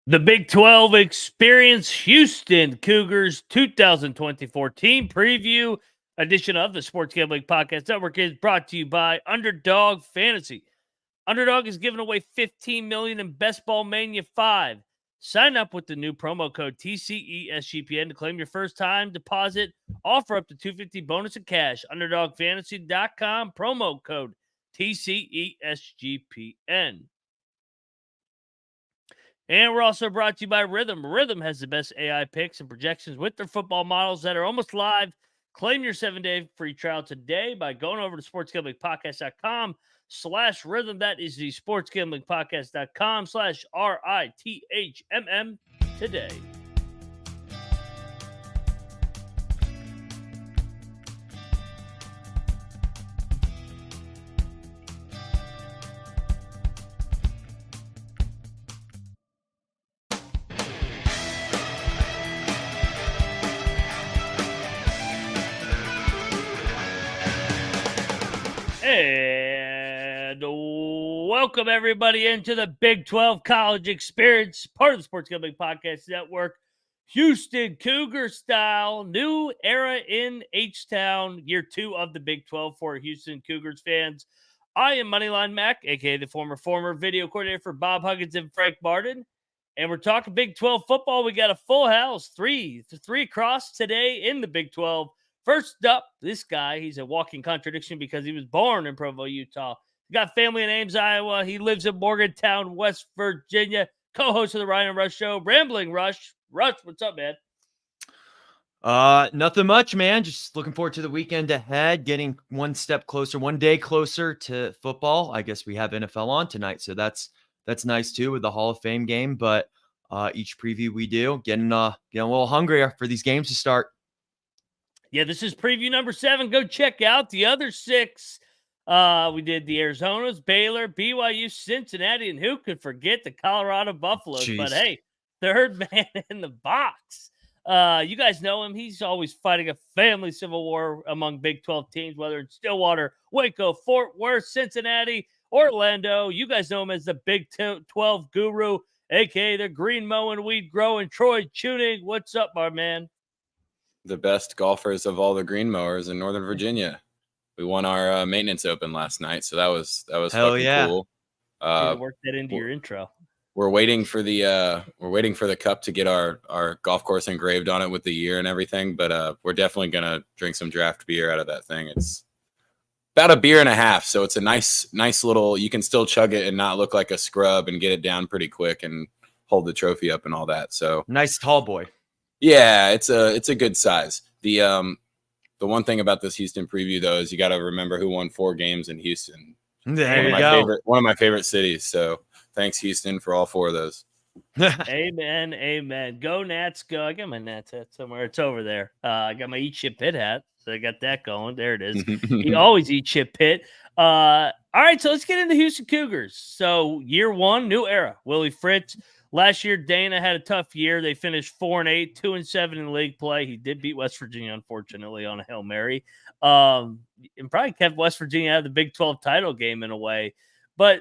The Big 12 Experience Houston Cougars 2024 team preview edition of the Sports Gambling Podcast Network is brought to you by Underdog Fantasy. Underdog is giving away $15 million in Best Ball Mania 5. Sign up with the new promo code TCESGPN to claim your first time deposit. Offer up to $250 bonus in cash. UnderdogFantasy.com promo code TCESGPN. And we're also brought to you by Rhythm. Rhythm has the best AI picks and projections with their football models that are almost live. Claim your 7-day free trial today by going over to sportsgamblingpodcast.com/rhythm. That is the sportsgamblingpodcast.com/RITHMM today. And welcome everybody into the Big 12 College Experience, part of the Sports Gambling Podcast Network. Houston Cougar style, new era in H-Town, year 2 of the Big 12 for Houston Cougars fans. I am Moneyline Mac, aka the former video coordinator for Bob Huggins and Frank Martin. And we're talking Big 12 football. We got a full house, three across today in the Big 12. First up, this guy, he's a walking contradiction because he was born in Provo, Utah. He's got family in Ames, Iowa. He lives in Morgantown, West Virginia. Co-host of the Ryan and Rush Show, Rambling Rush. Rush, what's up, man? Nothing much, man. Just looking forward to the weekend ahead, getting one day closer to football. I guess we have NFL on tonight, so that's nice too with the Hall of Fame game. But each preview we do, getting a little hungrier for these games to start. Yeah, this is preview number 7. Go check out the other 6. We did the Arizonas, Baylor, BYU, Cincinnati, and who could forget the Colorado Buffaloes? Jeez. But hey, third man in the box. You guys know him. He's always fighting a family civil war among Big 12 teams, whether it's Stillwater, Waco, Fort Worth, Cincinnati, Orlando. You guys know him as the Big 12 guru, a.k.a. the green mowing, weed growing, Troy Chewning. What's up, my man? The best golfers of all the green mowers in Northern Virginia. We won our maintenance open last night, so that was Hell fucking yeah. cool. Work that into your intro. We're waiting for the cup to get our golf course engraved on it with the year and everything, but we're definitely gonna drink some draft beer out of that thing. It's about a beer and a half, so it's a nice little. You can still chug it and not look like a scrub and get it down pretty quick and hold the trophy up and all that. So nice tall boy. Yeah, it's a good size. The one thing about this Houston preview though is you got to remember who won 4 games in Houston. There you go. One of my favorite cities. So thanks Houston for all 4 of those. Amen. Go Nats, go. I got my Nats hat somewhere. It's over there. I got my Eat Shit Pit hat, so I got that going. There it is. You always eat shit pit. All right, so let's get into Houston Cougars. So year 1, new era. Willie Fritz. Last year, Dana had a tough year. They finished 4-8, 2-7 in league play. He did beat West Virginia, unfortunately, on a Hail Mary. And probably kept West Virginia out of the Big 12 title game in a way. But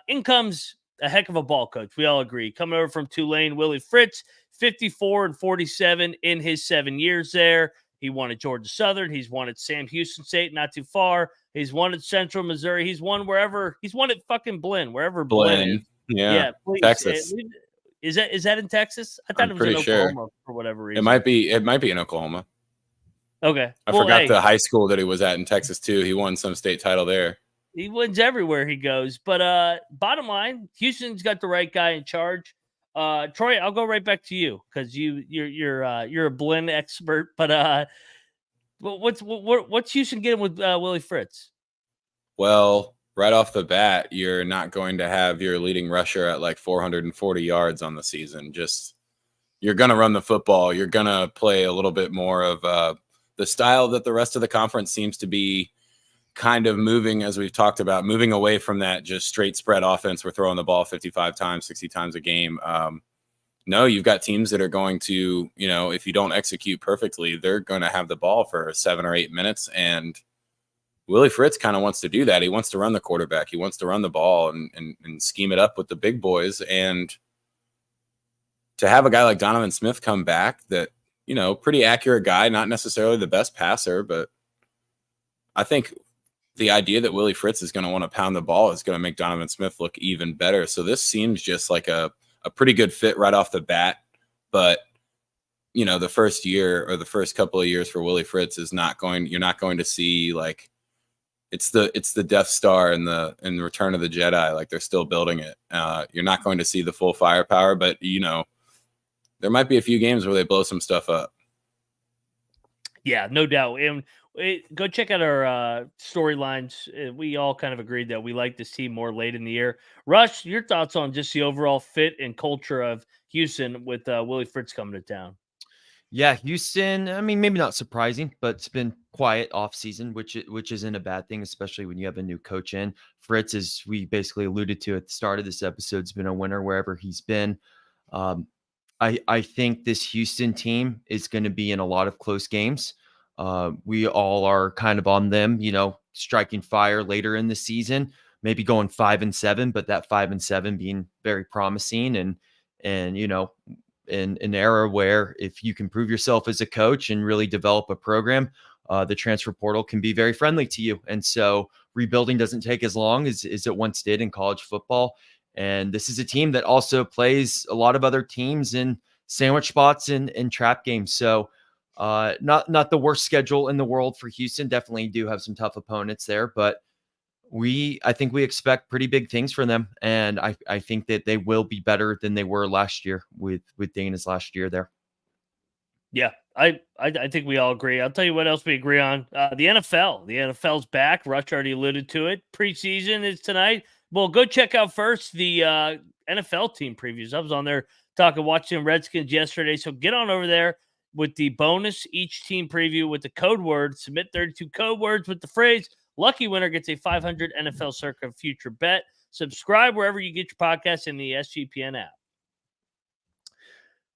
in comes a heck of a ball coach. We all agree. Coming over from Tulane, Willie Fritz, 54-47 in his 7 years there. He won at Georgia Southern. He's won at Sam Houston State, not too far. He's won at Central Missouri. He's won wherever. He's won at fucking Blinn, wherever Blinn is. Yeah, please. Texas. Is that in Texas? I thought it was in Oklahoma for whatever reason. It might be in Oklahoma. Okay. I forgot the high school that he was at in Texas too. He won some state title there. He wins everywhere he goes. But bottom line, Houston's got the right guy in charge. Troy, I'll go right back to you because you're a Blinn expert. But what's Houston getting with Willie Fritz? Well, right off the bat, you're not going to have your leading rusher at like 440 yards on the season. Just you're going to run the football. You're going to play a little bit more of the style that the rest of the conference seems to be kind of moving, as we've talked about, moving away from that just straight spread offense. We're throwing the ball 55 times, 60 times a game. No, you've got teams that are going to, if you don't execute perfectly, they're going to have the ball for 7 or 8 minutes. And Willie Fritz kind of wants to do that. He wants to run the quarterback. He wants to run the ball and scheme it up with the big boys. And to have a guy like Donovan Smith come back that, pretty accurate guy, not necessarily the best passer, but I think the idea that Willie Fritz is going to want to pound the ball is going to make Donovan Smith look even better. So this seems just like a pretty good fit right off the bat. But, the first year or the first couple of years for Willie Fritz you're not going to see like it's the Death Star in Return of the Jedi. Like they're still building it. You're not going to see the full firepower, but there might be a few games where they blow some stuff up. Yeah, no doubt. And go check out our storylines. We all kind of agreed that we like this team more late in the year. Rush, your thoughts on just the overall fit and culture of Houston with Willie Fritz coming to town? Yeah, Houston, I mean, maybe not surprising, but it's been quiet off season, which isn't a bad thing, especially when you have a new coach in. Fritz, as we basically alluded to at the start of this episode, has been a winner wherever he's been. I think this Houston team is going to be in a lot of close games. We all are kind of on them, striking fire later in the season, maybe going 5-7, but that 5-7 being very promising and in an era where if you can prove yourself as a coach and really develop a program, the transfer portal can be very friendly to you. And so rebuilding doesn't take as long as it once did in college football. And this is a team that also plays a lot of other teams in sandwich spots and trap games. So not the worst schedule in the world for Houston. Definitely do have some tough opponents there, but I think we expect pretty big things from them. And I think that they will be better than they were last year with Dana's last year there. Yeah, I think we all agree. I'll tell you what else we agree on. The NFL. The NFL's back. Rush already alluded to it. Preseason is tonight. Well, go check out first the NFL team previews. I was on there watching Redskins yesterday. So get on over there with the bonus each team preview with the code word. Submit 32 code words with the phrase lucky winner gets a 500 NFL Circa future bet. Subscribe wherever you get your podcasts in the SGPN app.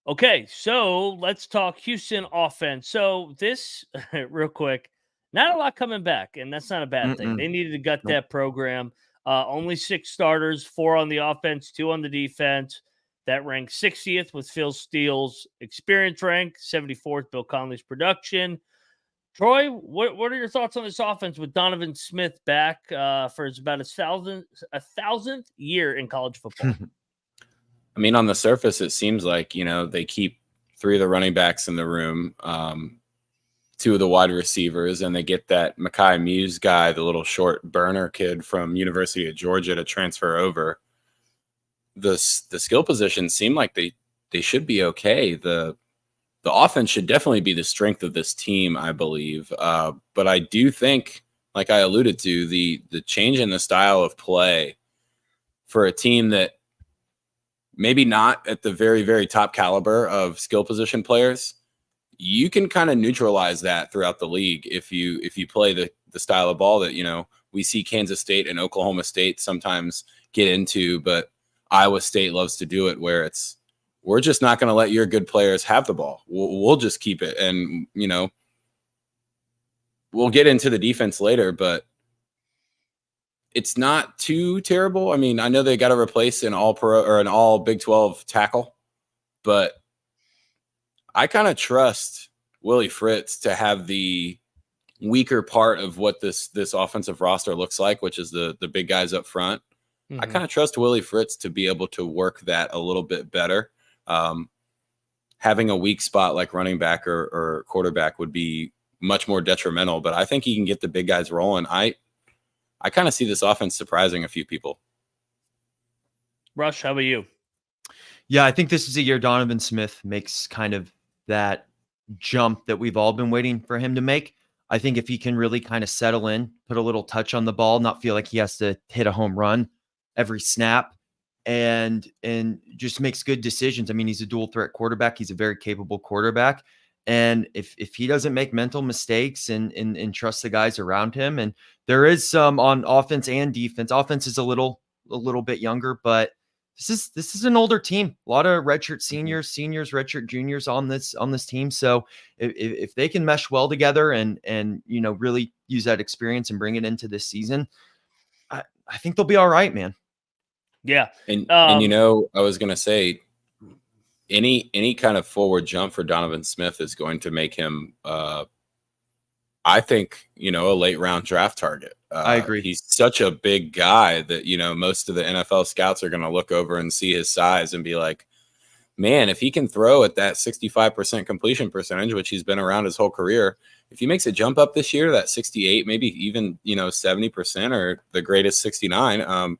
Okay, so let's talk Houston offense. So this, real quick, not a lot coming back, and that's not a bad thing. They needed to gut that program. Only 6 starters, 4 on the offense, 2 on the defense. That ranked 60th with Phil Steele's experience rank, 74th Bill Conley's production. Troy, what are your thoughts on this offense with Donovan Smith back for about a thousandth year in college football? I mean, on the surface, it seems like, they keep 3 of the running backs in the room, 2 of the wide receivers, and they get that Mekhi Muse guy, the little short burner kid from University of Georgia, to transfer over. The skill positions seem like they should be okay. The offense should definitely be the strength of this team, I believe. But I do think, like I alluded to, the change in the style of play for a team that maybe not at the very, very top caliber of skill position players, you can kind of neutralize that throughout the league if you play the style of ball that, we see Kansas State and Oklahoma State sometimes get into, but Iowa State loves to do it, where we're just not going to let your good players have the ball. We'll just keep it. And, we'll get into the defense later, but it's not too terrible. I mean, I know they got to replace an all-pro or an all Big 12 tackle, but I kind of trust Willie Fritz to have the weaker part of what this offensive roster looks like, which is the big guys up front. I kind of trust Willie Fritz to be able to work that a little bit better. Having a weak spot like running back or quarterback would be much more detrimental, but I think he can get the big guys rolling. I kind of see this offense surprising a few people. Rush, how about you? Yeah, I think this is a year Donovan Smith makes kind of that jump that we've all been waiting for him to make. I think if he can really kind of settle in, put a little touch on the ball, not feel like he has to hit a home run every snap, and just makes good decisions. I mean, he's a dual threat quarterback. He's a very capable quarterback. And if he doesn't make mental mistakes and trust the guys around him, and there is some on offense and defense. Offense is a little bit younger, but this is an older team. A lot of redshirt seniors, redshirt juniors on this team. So if they can mesh well together and really use that experience and bring it into this season, I think they'll be all right, man. Yeah. And I was going to say, any kind of forward jump for Donovan Smith is going to make him, I think, a late round draft target. I agree. He's such a big guy that, most of the NFL scouts are going to look over and see his size and be like, man, if he can throw at that 65% completion percentage, which he's been around his whole career, if he makes a jump up this year, that 68, maybe even, 70% or the greatest 69,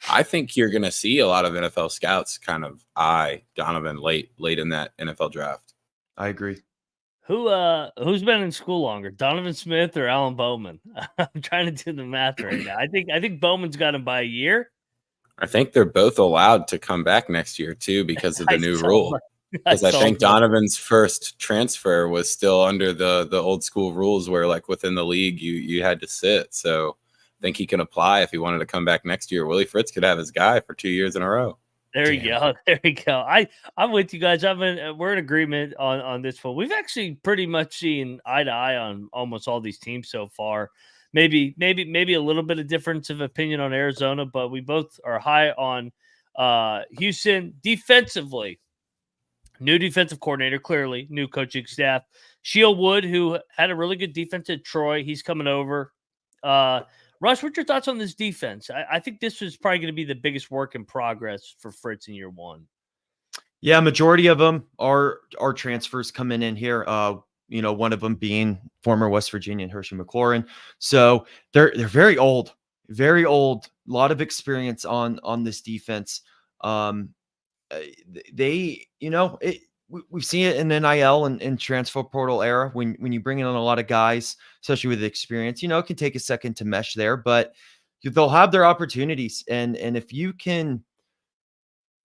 I think you're going to see a lot of NFL scouts kind of eye Donovan late in that NFL draft. I agree. Who's been in school longer, Donovan Smith or Alan Bowman? I'm trying to do the math right now. I think Bowman's got him by a year. I think they're both allowed to come back next year too because of the new rule. Because I think Donovan's first transfer was still under the old school rules where like within the league you had to sit. So I think he can apply if he wanted to come back next year. Willie Fritz could have his guy for 2 years in a row. There you go. There you go. I'm with you guys. We're in agreement on this one. We've actually pretty much seen eye to eye on almost all these teams so far. Maybe a little bit of difference of opinion on Arizona, but we both are high on Houston defensively. New defensive coordinator, clearly new coaching staff. Sheil Wood, who had a really good defense at Troy, he's coming over. Russ, what's your thoughts on this defense? I think this is probably going to be the biggest work in progress for Fritz in year one. Yeah, majority of them are transfers coming in here. One of them being former West Virginia Hershey McLaurin. So they're very old, a lot of experience on this defense. We've seen it in NIL and transfer portal era when you bring in a lot of guys, especially with experience, it can take a second to mesh there, but they'll have their opportunities. And if you can,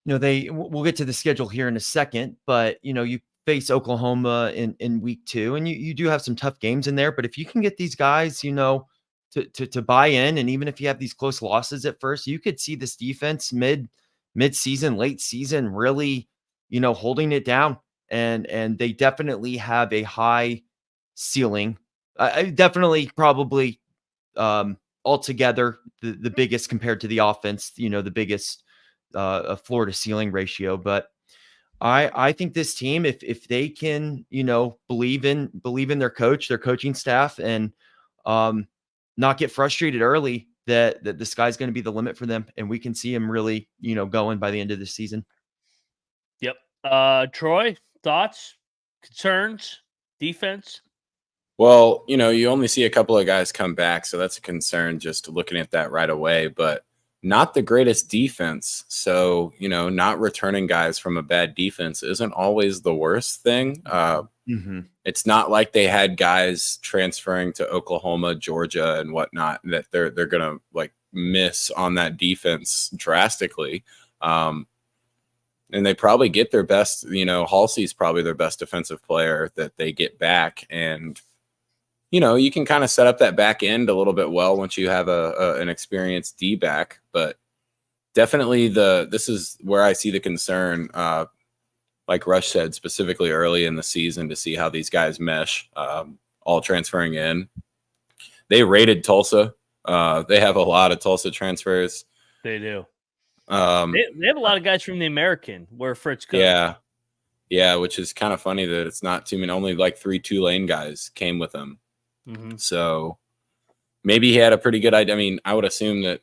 we'll get to the schedule here in a second, but you face Oklahoma in week 2 and you do have some tough games in there, but if you can get these guys, to buy in, and even if you have these close losses at first, you could see this defense mid-season, late season, really, holding it down. And they definitely have a high ceiling. Definitely probably altogether the biggest compared to the offense, the biggest floor to ceiling ratio. But I think this team, if they can, believe in their coach, their coaching staff, and not get frustrated early, that the sky's going to be the limit for them, and we can see them really, going by the end of the season. Yep. Troy, thoughts, concerns, defense? Well, you only see a couple of guys come back, so that's a concern just looking at that right away, but not the greatest defense. So, not returning guys from a bad defense isn't always the worst thing. It's not like they had guys transferring to Oklahoma, Georgia, and whatnot that they're going to like miss on that defense drastically. And they probably get their best, Halsey's probably their best defensive player that they get back. And, you can kind of set up that back end a little bit well once you have an experienced D back. But definitely this is where I see the concern, like Rush said, specifically early in the season to see how these guys mesh, all transferring in. They raided Tulsa. They have a lot of Tulsa transfers. They do. They have a lot of guys from the American where Fritz coached. Yeah, which is kind of funny that it's not too many. Only like 3 Tulane guys came with him. So maybe he had a pretty good idea. I mean, I would assume that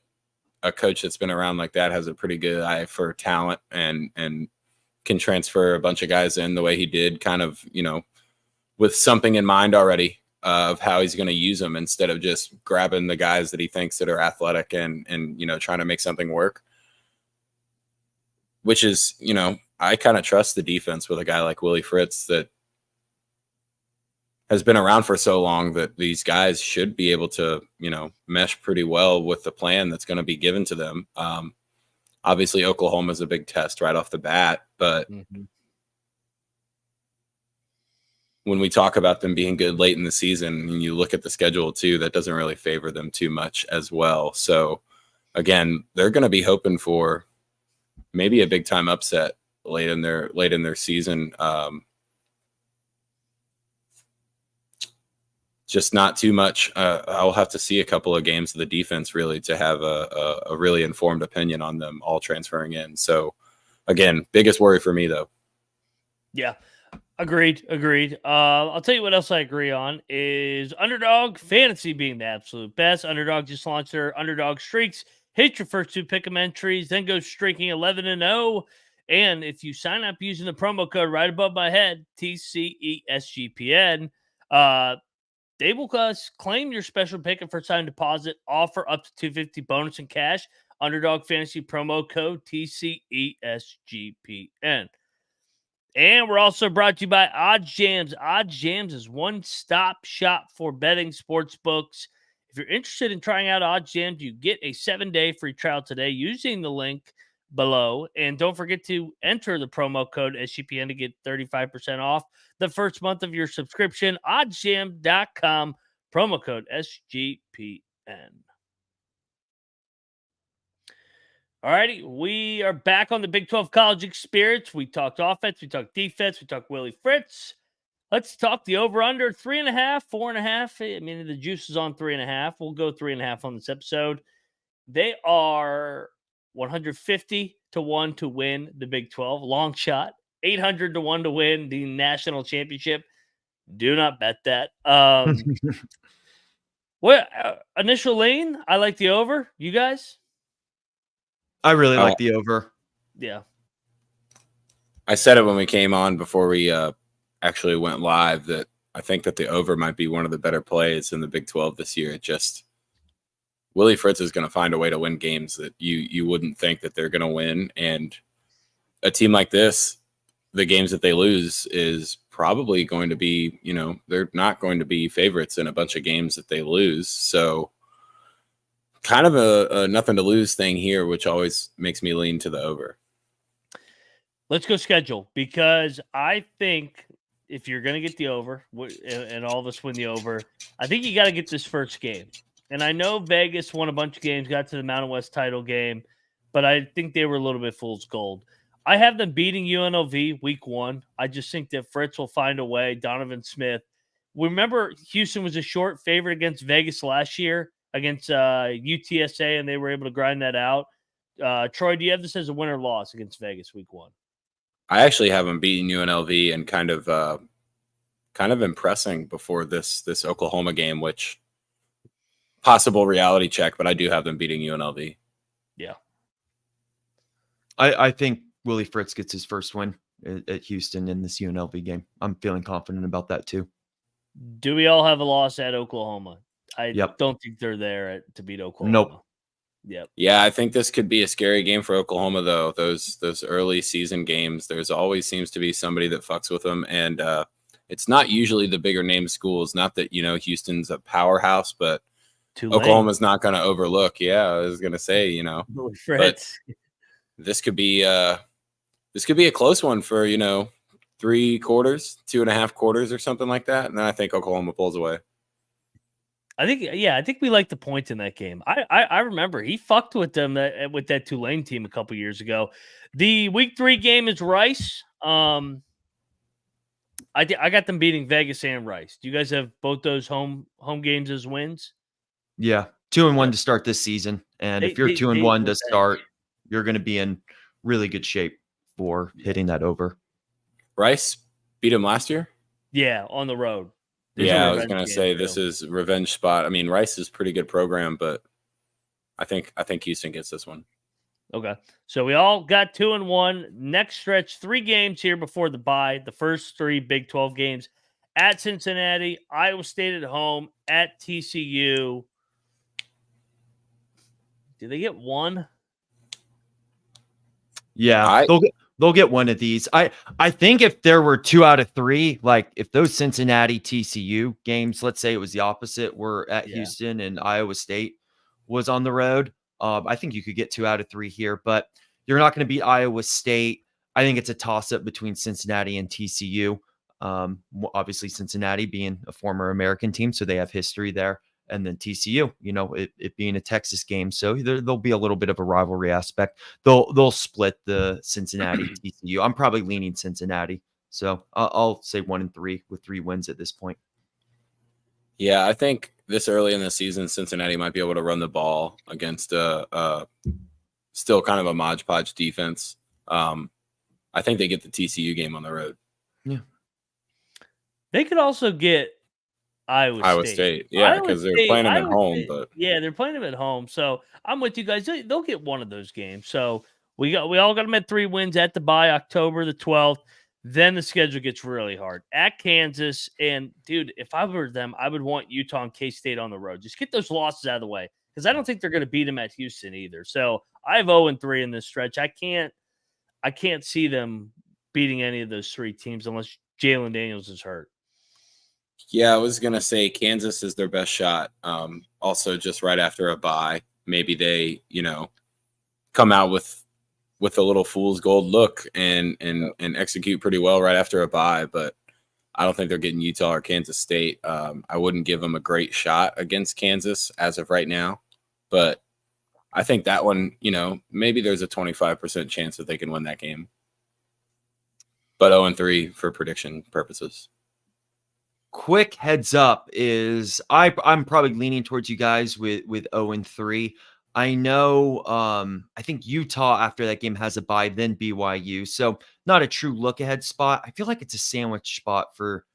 a coach that's been around like that has a pretty good eye for talent and can transfer a bunch of guys in the way he did, kind of, with something in mind already of how he's going to use them instead of just grabbing the guys that he thinks that are athletic and trying to make something work. Which is, I kind of trust the defense with a guy like Willie Fritz that has been around for so long that these guys should be able to, mesh pretty well with the plan that's going to be given to them. Obviously, Oklahoma is a big test right off the bat, but when we talk about them being good late in the season and you look at the schedule too, that doesn't really favor them too much as well. So again, they're going to be hoping for maybe a big time upset late in their season. Just not too much. I'll have to see a couple of games of the defense really to have a really informed opinion on them all transferring in. So again, biggest worry for me though. Yeah. Agreed. I'll tell you what else I agree on is Underdog Fantasy being the absolute best. Underdog just launched their Underdog Streaks. Hit your first 2 pick'em entries, then go streaking 11-0. And if you sign up using the promo code right above my head, TCESGPN, they will claim your special pick and first time deposit offer up to $250 bonus in cash. Underdog Fantasy promo code TCESGPN. And we're also brought to you by Odds Jams. Odds Jams is one-stop shop for betting sports books. If you're interested in trying out Odds Jams, you get a 7-day free trial today using the link below. And don't forget to enter the promo code SGPN to get 35% off the first month of your subscription. OddsJam.com, promo code SGPN. All righty, we are back on the Big 12 College Experience. We talked offense, we talked defense, we talked Willie Fritz. Let's talk the over-under 3.5, 4.5. I mean, the juice is on 3.5. We'll go 3.5 on this episode. They are 150-1 to win the Big 12. Long shot. 800-1 to win the national championship. Do not bet that. What initial lean? I like the over. You guys? I really like the over. Yeah. I said it when we came on before we actually went live that I think that the over might be one of the better plays in the Big 12 this year. It just Willie Fritz is going to find a way to win games that you wouldn't think that they're going to win. And a team like this, the games that they lose is probably going to be, they're not going to be favorites in a bunch of games that they lose. So kind of a nothing to lose thing here, which always makes me lean to the over. Let's go schedule, because I think if you're going to get the over and all of us win the over, I think you got to get this first game. And I know Vegas won a bunch of games, got to the Mountain West title game, but I think they were a little bit fool's gold. I have them beating UNLV week 1. I just think that Fritz will find a way. Donovan Smith. Remember, Houston was a short favorite against Vegas last year against UTSA, and they were able to grind that out. Troy, do you have this as a win or loss against Vegas week 1? I actually have them beating UNLV and kind of impressing before this Oklahoma game, which possible reality check, but I do have them beating UNLV. Yeah. I think Willie Fritz gets his first win at Houston in this UNLV game. I'm feeling confident about that too. Do we all have a loss at Oklahoma? I Yep. don't think they're there to beat Oklahoma. Nope. Yep. Yeah, I think this could be a scary game for Oklahoma, though. Those early season games, there's always seems to be somebody that fucks with them, and it's not usually the bigger name schools. Not that Houston's a powerhouse, but Tulane. Oklahoma's not going to overlook. Yeah, I was going to say, but this could be a close one for 3 quarters, 2.5 quarters, or something like that, and then I think Oklahoma pulls away. I think we like the points in that game. I remember he fucked with them with that Tulane team a couple years ago. The week 3 game is Rice. I got them beating Vegas and Rice. Do you guys have both those home games as wins? Yeah, 2-1 to start this season, and if you're 2-1 to start, you're going to be in really good shape for hitting that over. Rice beat him last year. Yeah, on the road. I was going to say this is revenge spot. I mean, Rice is a pretty good program, but I think Houston gets this one. Okay. So we all got 2-1. Next stretch, 3 games here before the bye. The first 3 Big 12 games at Cincinnati, Iowa State at home, at TCU. Do they get 1? Yeah, they'll get one of these. I think if there were 2 out of 3, like if those Cincinnati TCU games, let's say it was the opposite, were at Houston and Iowa State was on the road, I think you could get 2 out of 3 here, but you're not going to beat Iowa State. I think it's a toss-up between Cincinnati and TCU. Obviously Cincinnati being a former American team, so they have history there. And then TCU, it being a Texas game, so there'll be a little bit of a rivalry aspect. They'll split the Cincinnati TCU. I'm probably leaning Cincinnati, so I'll say 1-3 with 3 wins at this point. Yeah, I think this early in the season, Cincinnati might be able to run the ball against still kind of a Mod Podge defense. I think they get the TCU game on the road. Yeah. They could also get Iowa State. Yeah, because they're playing them at home. State, But yeah, they're playing them at home. So I'm with you guys. They'll get one of those games. So we all got them at 3 wins at the bye, October the 12th. Then the schedule gets really hard at Kansas. And dude, if I were them, I would want Utah and K-State on the road. Just get those losses out of the way, because I don't think they're going to beat them at Houston either. So I have 0-3 in this stretch. I can't see them beating any of those 3 teams unless Jalen Daniels is hurt. yeah, I was gonna say Kansas is their best shot. Also, just right after a bye, maybe they, come out with a little fool's gold look and execute pretty well right after a bye. But I don't think they're getting Utah or Kansas State. I wouldn't give them a great shot against Kansas as of right now, but I think that one, maybe there's a 25% chance that they can win that game. But 0-3 for prediction purposes. Quick heads up is I'm probably leaning towards you guys with 0-3. I know I think Utah after that game has a bye, then BYU. So not a true look ahead spot. I feel like it's a sandwich spot for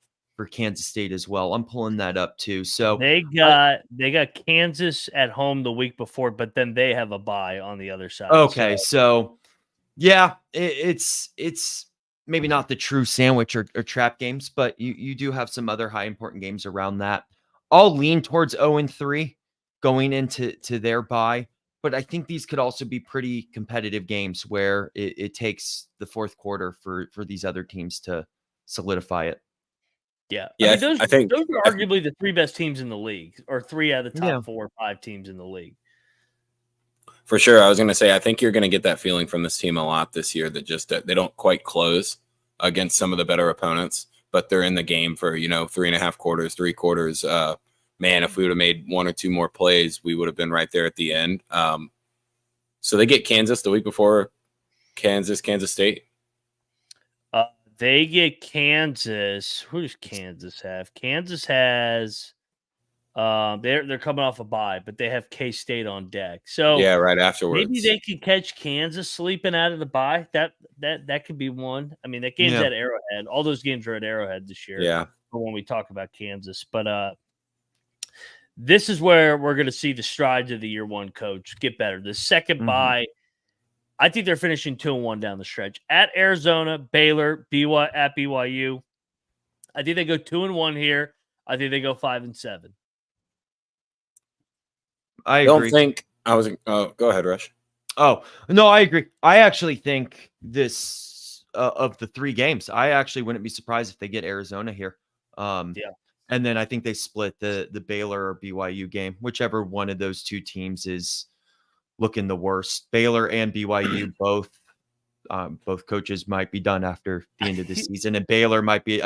Kansas State as well. I'm pulling that up too. So they got Kansas at home the week before, but then they have a bye on the other side. Okay, so yeah, it's maybe not the true sandwich or trap games, but you do have some other high important games around that. I'll lean towards 0-3 going into their bye, but I think these could also be pretty competitive games where it takes the fourth quarter for these other teams to solidify it. Yeah. Yeah, I think those are arguably the 3 best teams in the league, or 3 out of the top 4 or 5 teams in the league. For sure. I was going to say, I think you're going to get that feeling from this team a lot this year that they don't quite close against some of the better opponents, but they're in the game for, 3.5 quarters, 3 quarters. Man, if we would have made 1 or 2 more plays, we would have been right there at the end. So they get Kansas the week before Kansas State. They get Kansas. Who does Kansas have? Kansas has they're coming off a bye, but they have K-State on deck. So yeah, right afterwards. Maybe they could catch Kansas sleeping out of the bye. That could be one. I mean, that game's at Arrowhead. All those games are at Arrowhead this year. Yeah. For when we talk about Kansas. But this is where we're going to see the strides of the year 1 coach get better. The second bye, I think they're finishing 2-1 down the stretch. At Arizona, Baylor, at BYU. I think they go 2-1 here. I think they go 5-7. I don't think I was. Go ahead, Rush. Oh no, I agree. I actually think this of the 3 games, I actually wouldn't be surprised if they get Arizona here. Yeah, and then I think they split the Baylor or BYU game, whichever one of those 2 teams is looking the worst. Baylor and BYU both coaches might be done after the end of the season, and Baylor might be.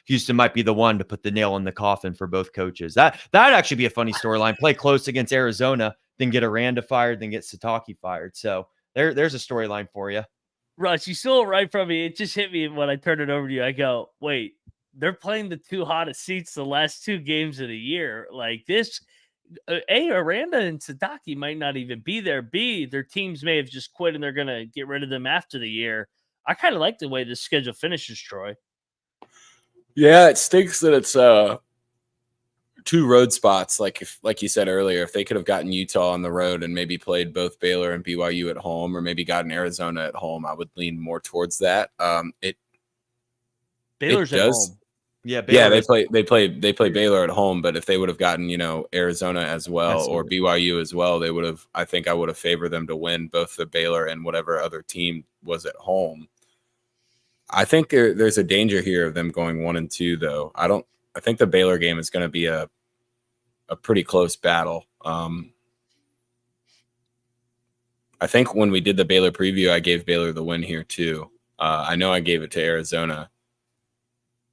Houston might be the one to put the nail in the coffin for both coaches. That'd actually be a funny storyline. Play close against Arizona, then get Aranda fired, then get Sataki fired. So there's a storyline for you. Russ, you stole it right from me. It just hit me when I turned it over to you. I go, wait, they're playing the 2 hottest seats the last 2 games of the year. Like this. A, Aranda and Sadaki might not even be there. B, their teams may have just quit and they're going to get rid of them after the year. I kind of like the way this schedule finishes, Troy. Yeah, it stinks that it's 2 road spots. Like you said earlier, if they could have gotten Utah on the road and maybe played both Baylor and BYU at home, or maybe gotten Arizona at home, I would lean more towards that. Baylor's at home. Yeah, they play Baylor at home, but if they would have gotten, Arizona as well or BYU as well, they would have. I think I would have favored them to win both the Baylor and whatever other team was at home. I think there's a danger here of them going 1-2, though. I think the Baylor game is going to be a pretty close battle. I think when we did the Baylor preview, I gave Baylor the win here too. I know I gave it to Arizona.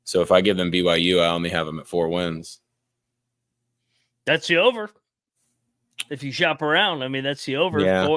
So if I give them BYU, I only have them at 4 wins. That's the over. If you shop around, I mean, that's the over. Yeah.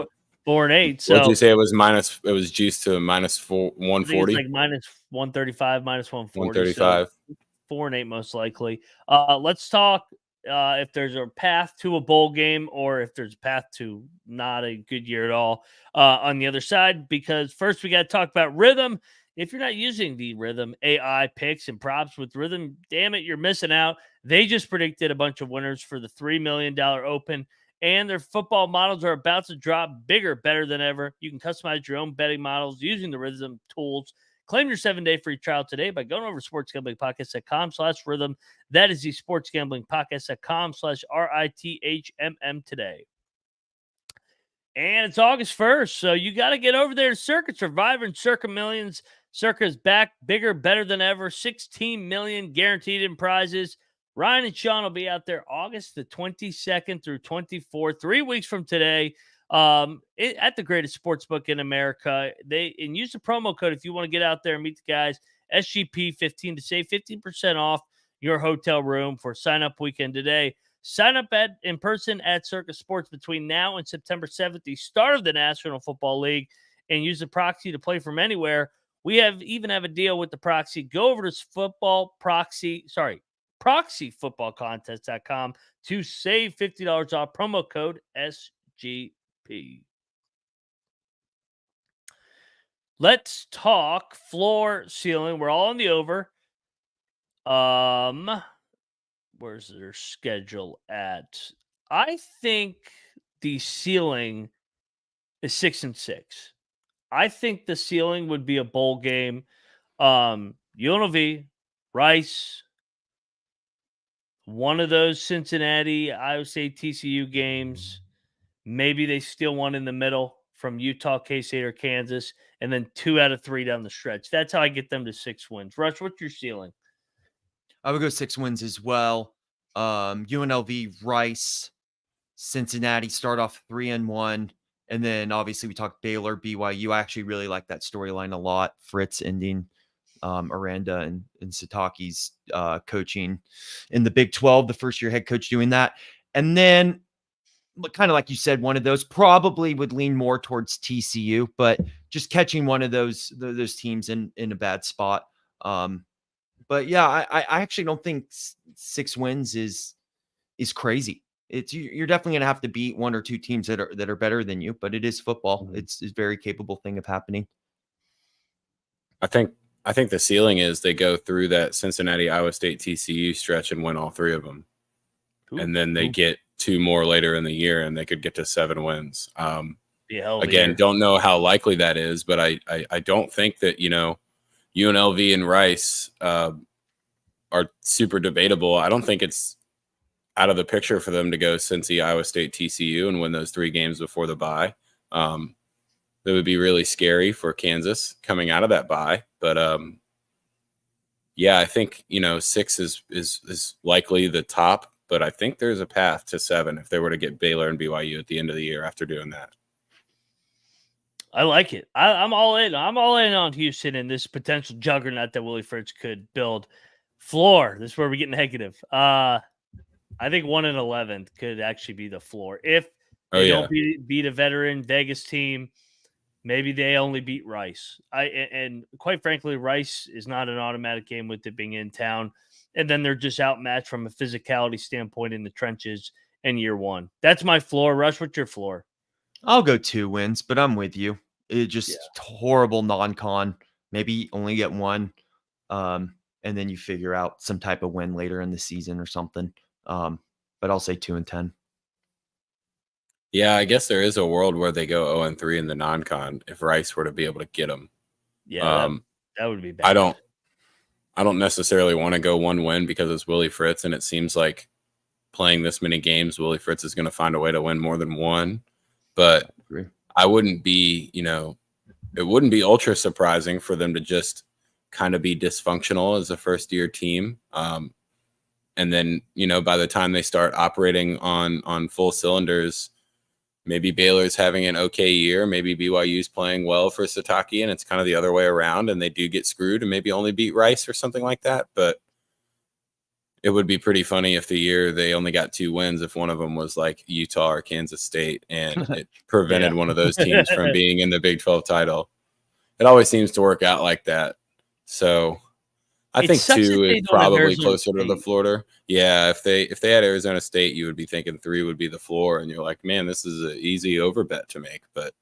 4-8. So what did you say? It was juiced to -140. Like -135, -140. 135. So 4-8 most likely. Let's talk if there's a path to a bowl game or if there's a path to not a good year at all on the other side. Because first we got to talk about rhythm. If you're not using the Rhythm AI picks and props with Rhythm, damn it, you're missing out. They just predicted a bunch of winners for the $3 million Open, and their football models are about to drop bigger, better than ever. You can customize your own betting models using the Rhythm tools. Claim your 7-day free trial today by going over to sportsgamblingpodcast.com/rhythm. That is the sportsgamblingpodcast.com/RITHMM today. And it's August 1st, so you got to get over there to Circa Survivor and Circa Millions. Circa's back, bigger, better than ever. 16 million guaranteed in prizes. Ryan and Sean will be out there August the 22nd through 24th, 3 weeks from today, at the greatest sportsbook in America. And use the promo code if you want to get out there and meet the guys. SGP15 to save 15% off your hotel room for sign-up weekend today. Sign up in person at Circa Sports between now and September 7th, the start of the National Football League, and use the proxy to play from anywhere. We even have a deal with the proxy. Go over to proxyfootballcontest.com to save $50 off. Promo code SGP. Let's talk floor ceiling. We're all on the over. Where's their schedule at? I think the ceiling is 6-6. I think the ceiling would be a bowl game. UNLV, Rice, one of those Cincinnati, Iowa State, TCU games. Maybe they steal one in the middle from Utah, K-State, or Kansas, and then 2 out of 3 down the stretch. That's how I get them to 6 wins. Rush, what's your ceiling? I would go 6 wins as well. UNLV, Rice, Cincinnati start off 3-1. And then obviously we talked Baylor, BYU. I actually really like that storyline a lot. Fritz ending Aranda and Sataki's coaching in the Big 12, the first year head coach doing that. And then kind of like you said, one of those probably would lean more towards TCU, but just catching one of those teams in a bad spot. But yeah, I actually don't think 6 wins is crazy. You're definitely going to have to beat 1 or 2 teams that are better than you, but it is football. Mm-hmm. It's a very capable thing of happening. I think the ceiling is they go through that Cincinnati, Iowa State, TCU stretch and win all 3 of them. Ooh, and then they get 2 more later in the year and they could get to 7 wins. Again, don't know how likely that is, but I don't think that, UNLV and Rice are super debatable. I don't think it's out of the picture for them to go Cincy, Iowa State, TCU and win those 3 games before the bye. That would be really scary for Kansas coming out of that bye. But yeah, I think 6 is likely the top, but I think there's a path to 7 if they were to get Baylor and BYU at the end of the year after doing that. I like it. I'm all in. I'm all in on Houston and this potential juggernaut that Willie Fritz could build. Floor. This is where we're getting negative. I think 1-11 could actually be the floor. If they don't beat a veteran Vegas team, maybe they only beat Rice. And quite frankly, Rice is not an automatic game with it being in town. And then they're just outmatched from a physicality standpoint in the trenches in year 1. That's my floor. Rush, what's your floor? I'll go 2 wins, but I'm with you. It just horrible non-con. Maybe only get 1, and then you figure out some type of win later in the season or something. But I'll say 2-10. Yeah, I guess there is a world where they go 0-3 in the non-con if Rice were to be able to get them. Yeah, that would be bad. I don't necessarily want to go 1 win because it's Willie Fritz, and it seems like playing this many games, Willie Fritz is going to find a way to win more than 1. But I wouldn't be, it wouldn't be ultra surprising for them to just kind of be dysfunctional as a first-year team. And then, by the time they start operating on full cylinders, maybe Baylor's having an okay year. Maybe BYU's playing well for Sataki, and it's kind of the other way around, and they do get screwed and maybe only beat Rice or something like that. But it would be pretty funny if the year they only got 2 wins, if one of them was like Utah or Kansas State, and it prevented one of those teams from being in the Big 12 title. It always seems to work out like that. So I think 2 is probably closer to the Florida. Yeah, if they had Arizona State, you would be thinking 3 would be the floor, and you're like, man, this is an easy over bet to make. But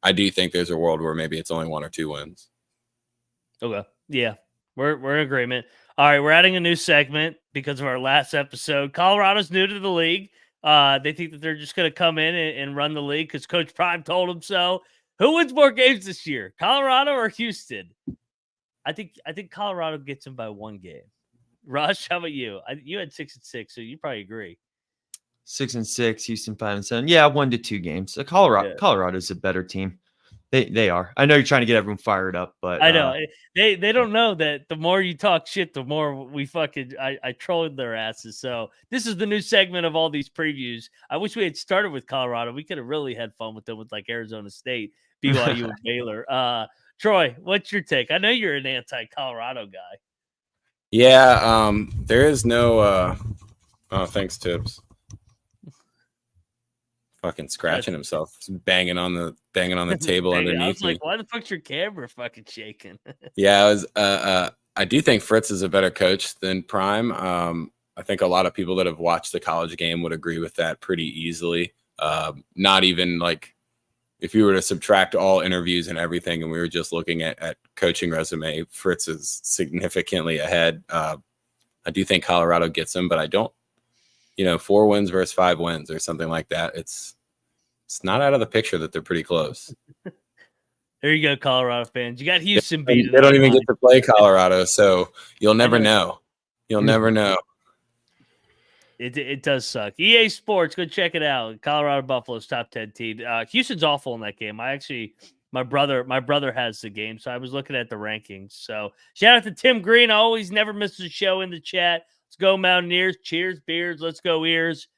I do think there's a world where maybe it's only 1 or 2 wins. Okay. Yeah. We're in agreement. All right, we're adding a new segment because of our last episode. Colorado's new to the league. They think that they're just going to come in and run the league because Coach Prime told them so. Who wins more games this year, Colorado or Houston? I think Colorado gets them by 1 game. Rush, how about you? You had 6-6, so you probably agree. 6-6, Houston 5-7. Yeah, 1 to 2 games. Colorado's a better team. They are. I know you're trying to get everyone fired up, but I know they don't know that the more you talk shit, the more we fucking I trolled their asses. So this is the new segment of all these previews. I wish we had started with Colorado. We could have really had fun with them with like Arizona State, BYU, and Baylor. Troy, what's your take? I know you're an anti-Colorado guy. Yeah, there is no. Oh, thanks, Tibbs. Fucking scratching himself, banging on the table underneath me. I was like, why the fuck's your camera fucking shaking? Yeah, I do think Fritz is a better coach than Prime. I think a lot of people that have watched the college game would agree with that pretty easily. Not even like if you were to subtract all interviews and everything, and we were just looking at coaching resume, Fritz is significantly ahead. I do think Colorado gets him, but I don't. 4 wins versus 5 wins or something like that. It's not out of the picture that they're pretty close. There you go, Colorado fans. You got Houston beaten. They don't even get to play Colorado, so you'll never know. You'll never know. It does suck. EA Sports, go check it out. Colorado Buffalo's top 10 team. Houston's awful in that game. My brother has the game, so I was looking at the rankings. So shout out to Tim Green. I always never miss a show in the chat. Let's go Mountaineers. Cheers, beards. Let's go Ears.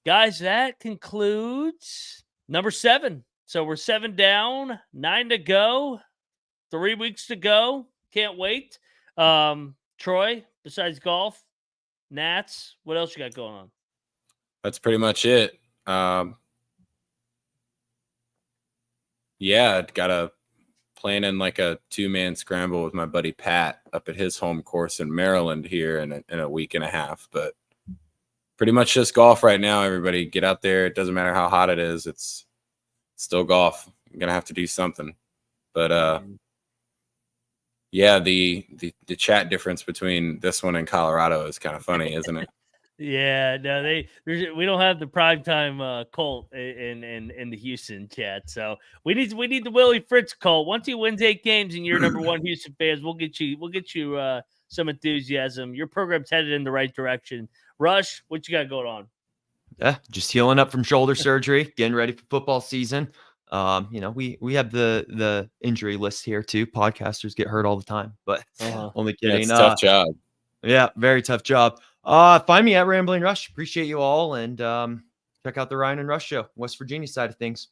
Guys, that concludes number 7. So we're 7 down, 9 to go, 3 weeks to go. Can't wait. Troy, besides golf, Nats, what else you got going on? That's pretty much it. Yeah, got a playing in like a 2-man scramble with my buddy Pat up at his home course in Maryland here in a week and a half. But pretty much just golf right now. Everybody get out there. It doesn't matter how hot it is. It's still golf. I'm gonna have to do something. But yeah, the chat difference between this one and Colorado is kind of funny, isn't it? Yeah, no, we don't have the primetime Colt in the Houston chat, so we need the Willie Fritz Colt. Once he wins 8 games and you're number 1 Houston fans, we'll get you some enthusiasm. Your program's headed in the right direction. Rush, what you got going on? Yeah, just healing up from shoulder surgery, getting ready for football season. We have the injury list here too. Podcasters get hurt all the time, but only kidding. It's a tough job. Yeah, very tough job. Find me at Rambling Rush. Appreciate you all, and check out the Ryan and Rush show, West Virginia side of things.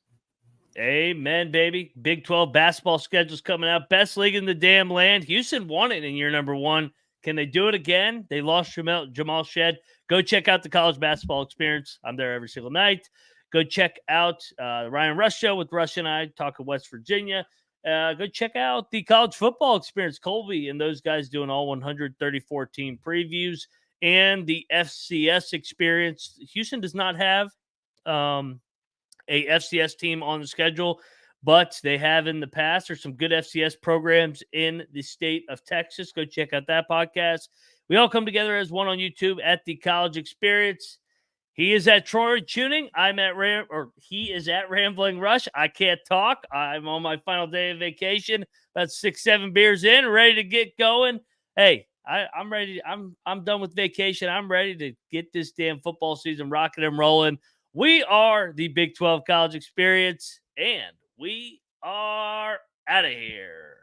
Amen, baby. Big 12 basketball schedule's coming out. Best league in the damn land. Houston won it in year number 1. Can they do it again? They lost Jamal Shed. Go check out the college basketball experience. I'm there every single night. Go check out the Ryan Rush show with Rush and I talking West Virginia. Go check out the college football experience. Colby and those guys doing all 134 team previews and the FCS experience. Houston does not have a FCS team on the schedule, but they have in the past. There's some good FCS programs in the state of Texas. Go check out that podcast. We all come together as one on YouTube at the college experience. He is at Troy Chewning. He is at Rambling Rush. I can't talk. I'm on my final day of vacation, about 6-7 beers in, ready to get going. Hey, I'm ready. I'm done with vacation. I'm ready to get this damn football season rocking and rolling. We are the Big 12 College Experience, and we are out of here.